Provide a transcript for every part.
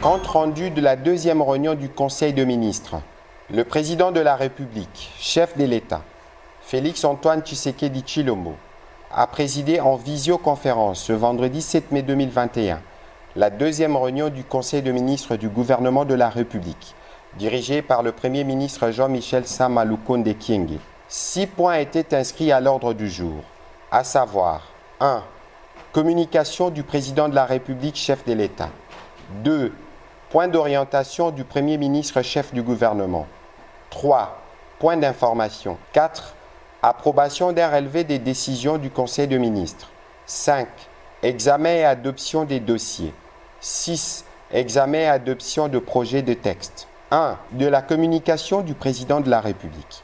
Compte rendu de la deuxième réunion du Conseil de ministres. Le président de la République, chef de l'État, Félix-Antoine Tshisekedi Tshilombo, a présidé en visioconférence ce vendredi 7 mai 2021 la deuxième réunion du Conseil de ministres du gouvernement de la République, dirigé par le Premier ministre Jean-Michel Sama Lukonde Kyenge. 6 points étaient inscrits à l'ordre du jour, à savoir 1. Communication du président de la République, chef de l'État. 2. Point d'orientation du Premier ministre chef du gouvernement. 3. Point d'information. 4. Approbation d'un relevé des décisions du Conseil de ministres. 5. Examen et adoption des dossiers. 6. Examen et adoption de projets de texte. 1. De la communication du président de la République.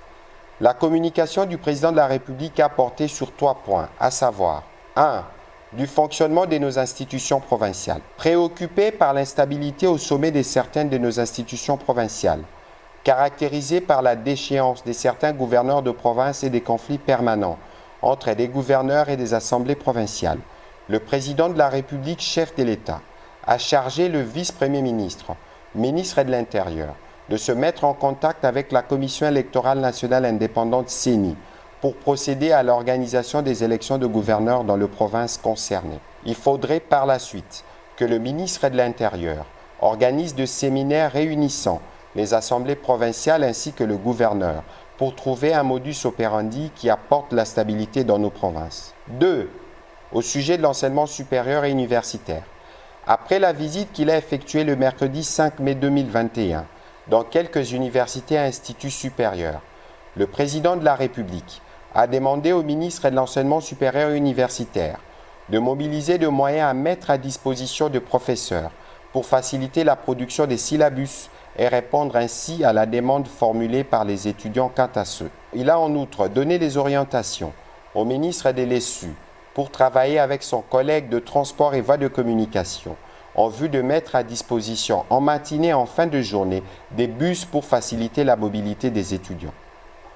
La communication du président de la République a porté sur 3 points, à savoir 1. Du fonctionnement de nos institutions provinciales. Préoccupé par l'instabilité au sommet de certaines de nos institutions provinciales, caractérisée par la déchéance de certains gouverneurs de province et des conflits permanents entre des gouverneurs et des assemblées provinciales, le président de la République, chef de l'État, a chargé le vice-premier ministre, ministre de l'Intérieur, de se mettre en contact avec la Commission électorale nationale indépendante CENI pour procéder à l'organisation des élections de gouverneurs dans les provinces concernées. Il faudrait par la suite que le ministre de l'Intérieur organise des séminaires réunissant les assemblées provinciales ainsi que le gouverneur pour trouver un modus operandi qui apporte la stabilité dans nos provinces. 2. Au sujet de l'enseignement supérieur et universitaire. Après la visite qu'il a effectuée le mercredi 5 mai 2021 dans quelques universités et instituts supérieurs, le président de la République a demandé au ministre de l'Enseignement supérieur et universitaire de mobiliser des moyens à mettre à disposition de professeurs pour faciliter la production des syllabus et répondre ainsi à la demande formulée par les étudiants quant à ceux. Il a en outre donné des orientations au ministre de l'ESU pour travailler avec son collègue de transport et voies de communication en vue de mettre à disposition en matinée et en fin de journée des bus pour faciliter la mobilité des étudiants.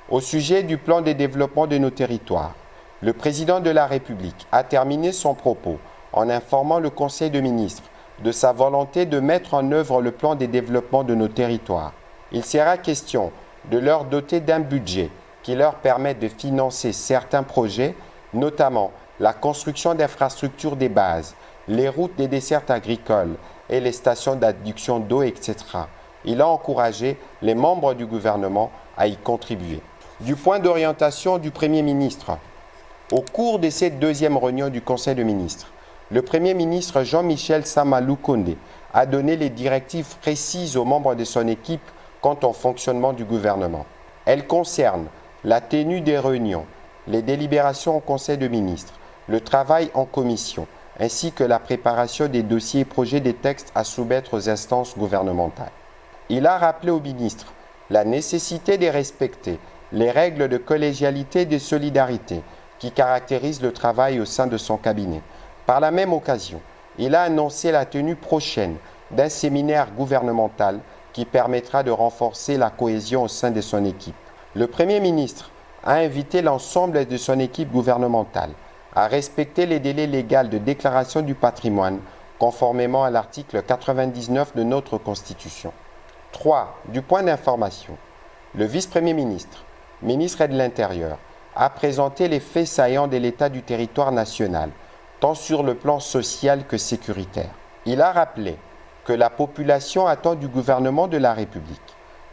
Au sujet du plan de développement de nos territoires, le président de la République a terminé son propos en informant le Conseil de ministres de sa volonté de mettre en œuvre le plan de développement de nos territoires. Il sera question de leur doter d'un budget qui leur permette de financer certains projets, notamment la construction d'infrastructures des bases, les routes des dessertes agricoles et les stations d'adduction d'eau, etc. Il a encouragé les membres du gouvernement à y contribuer. Du point d'orientation du Premier ministre. Au cours de cette deuxième réunion du Conseil de ministres, le Premier ministre Jean-Michel Sama Lukonde a donné les directives précises aux membres de son équipe quant au fonctionnement du gouvernement. Elles concernent la tenue des réunions, les délibérations au Conseil de ministres, le travail en commission, ainsi que la préparation des dossiers et projets de textes à soumettre aux instances gouvernementales. Il a rappelé au ministre la nécessité de respecter les règles de collégialité et de solidarité qui caractérisent le travail au sein de son cabinet. Par la même occasion, il a annoncé la tenue prochaine d'un séminaire gouvernemental qui permettra de renforcer la cohésion au sein de son équipe. Le Premier ministre a invité l'ensemble de son équipe gouvernementale à respecter les délais légaux de déclaration du patrimoine conformément à l'article 99 de notre Constitution. 3. Du point d'information. Le vice-premier ministre, ministre de l'Intérieur, a présenté les faits saillants de l'état du territoire national, tant sur le plan social que sécuritaire. Il a rappelé que la population attend du gouvernement de la République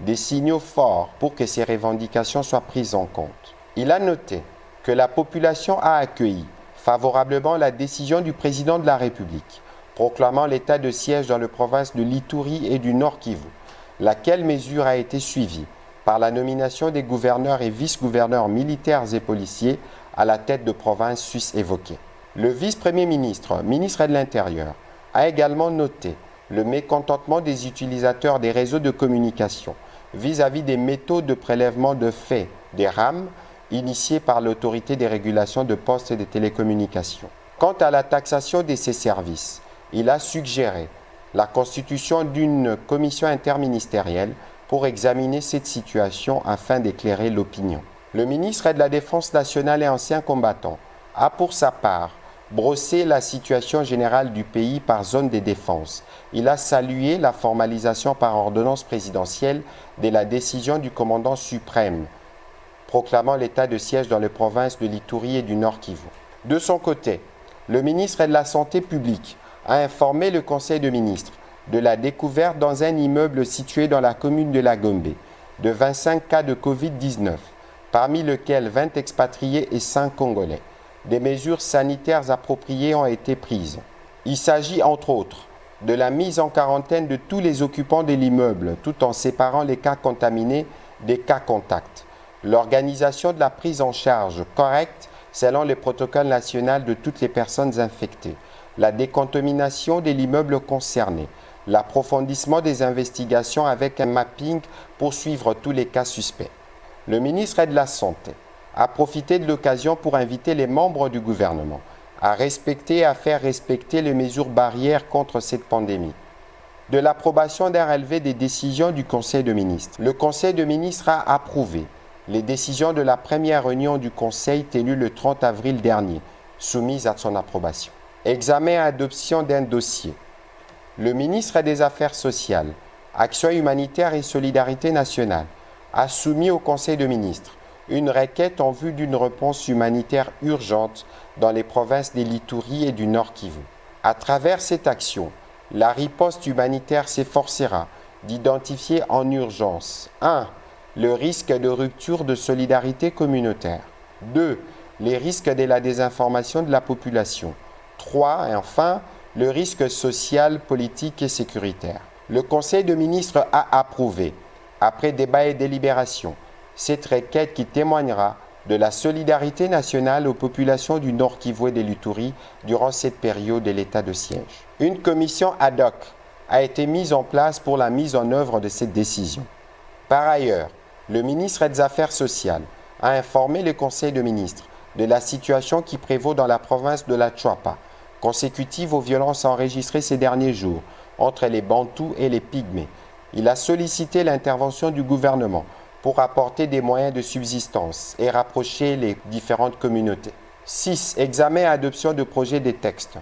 des signaux forts pour que ces revendications soient prises en compte. Il a noté que la population a accueilli favorablement la décision du président de la République proclamant l'état de siège dans les provinces de l'Ituri et du Nord Kivu, laquelle mesure a été suivie par la nomination des gouverneurs et vice-gouverneurs militaires et policiers à la tête de provinces suisses évoquées. Le vice-premier ministre, ministre de l'Intérieur, a également noté le mécontentement des utilisateurs des réseaux de communication vis-à-vis des méthodes de prélèvement de faits des RAM initiées par l'autorité des régulations de postes et de télécommunications. Quant à la taxation de ces services, il a suggéré la constitution d'une commission interministérielle pour examiner cette situation afin d'éclairer l'opinion. Le ministre de la Défense nationale et ancien combattant a pour sa part brossé la situation générale du pays par zone de défense. Il a salué la formalisation par ordonnance présidentielle de la décision du commandant suprême proclamant l'état de siège dans les provinces de l'Ituri et du Nord Kivu. De son côté, le ministre de la Santé publique a informé le Conseil de ministres de la découverte dans un immeuble situé dans la commune de La Gombe de 25 cas de Covid-19, parmi lesquels 20 expatriés et 5 Congolais. Des mesures sanitaires appropriées ont été prises. Il s'agit entre autres de la mise en quarantaine de tous les occupants de l'immeuble tout en séparant les cas contaminés des cas contacts. L'organisation de la prise en charge correcte selon les protocoles nationaux de toutes les personnes infectées, la décontamination de l'immeuble concerné, l'approfondissement des investigations avec un mapping pour suivre tous les cas suspects. Le ministre de la Santé a profité de l'occasion pour inviter les membres du gouvernement à respecter et à faire respecter les mesures barrières contre cette pandémie. De l'approbation d'un relevé des décisions du Conseil de ministres. Le Conseil de ministres a approuvé les décisions de la première réunion du Conseil tenue le 30 avril dernier, soumises à son approbation. Examen et adoption d'un dossier. Le ministre des Affaires sociales, Action humanitaire et solidarité nationale a soumis au Conseil de ministres une requête en vue d'une réponse humanitaire urgente dans les provinces de l'Ituri et du Nord Kivu. À travers cette action, la riposte humanitaire s'efforcera d'identifier en urgence 1. Le risque de rupture de solidarité communautaire. 2. Les risques de la désinformation de la population. 3. Et enfin, le risque social, politique et sécuritaire. Le Conseil de ministres a approuvé, après débat et délibération, cette requête qui témoignera de la solidarité nationale aux populations du Nord Kivu et de l'Ituri durant cette période de l'état de siège. Une commission ad hoc a été mise en place pour la mise en œuvre de cette décision. Par ailleurs, le ministre des Affaires sociales a informé le Conseil de ministres de la situation qui prévaut dans la province de la Chuapa, consécutive aux violences enregistrées ces derniers jours entre les Bantous et les Pygmées. Il a sollicité l'intervention du gouvernement pour apporter des moyens de subsistance et rapprocher les différentes communautés. 6. Examen et adoption de projets de textes.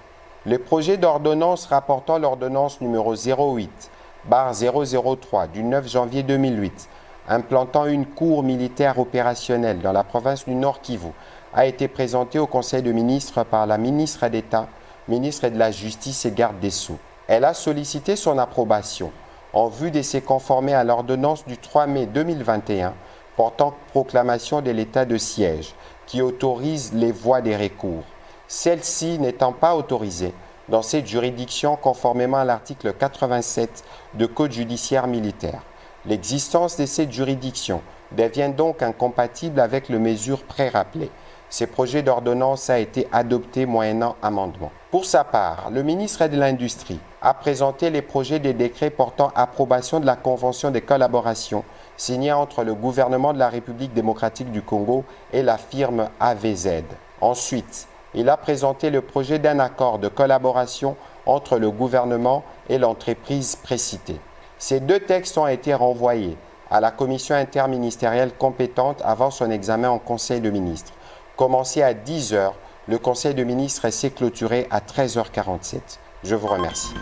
Le projet d'ordonnance rapportant l'ordonnance numéro 08/003 du 9 janvier 2008 implantant une cour militaire opérationnelle dans la province du Nord Kivu a été présenté au Conseil de ministres par la ministre d'État, ministre de la Justice et garde des Sceaux. Elle a sollicité son approbation en vue de se conformer à l'ordonnance du 3 mai 2021 portant proclamation de l'état de siège qui autorise les voies des recours, celle-ci n'étant pas autorisée dans cette juridiction conformément à l'article 87 du Code judiciaire militaire. L'existence de cette juridiction devient donc incompatible avec les mesures pré-rappelées. Ce projet d'ordonnance a été adopté moyennant amendement. Pour sa part, le ministre de l'Industrie a présenté les projets de décrets portant approbation de la convention de collaboration signée entre le gouvernement de la République démocratique du Congo et la firme AVZ. Ensuite, il a présenté le projet d'un accord de collaboration entre le gouvernement et l'entreprise précitée. Ces deux textes ont été renvoyés à la commission interministérielle compétente avant son examen en Conseil de ministres. Commencé à 10 h, le Conseil de ministres s'est clôturé à 13 h 47. Je vous remercie.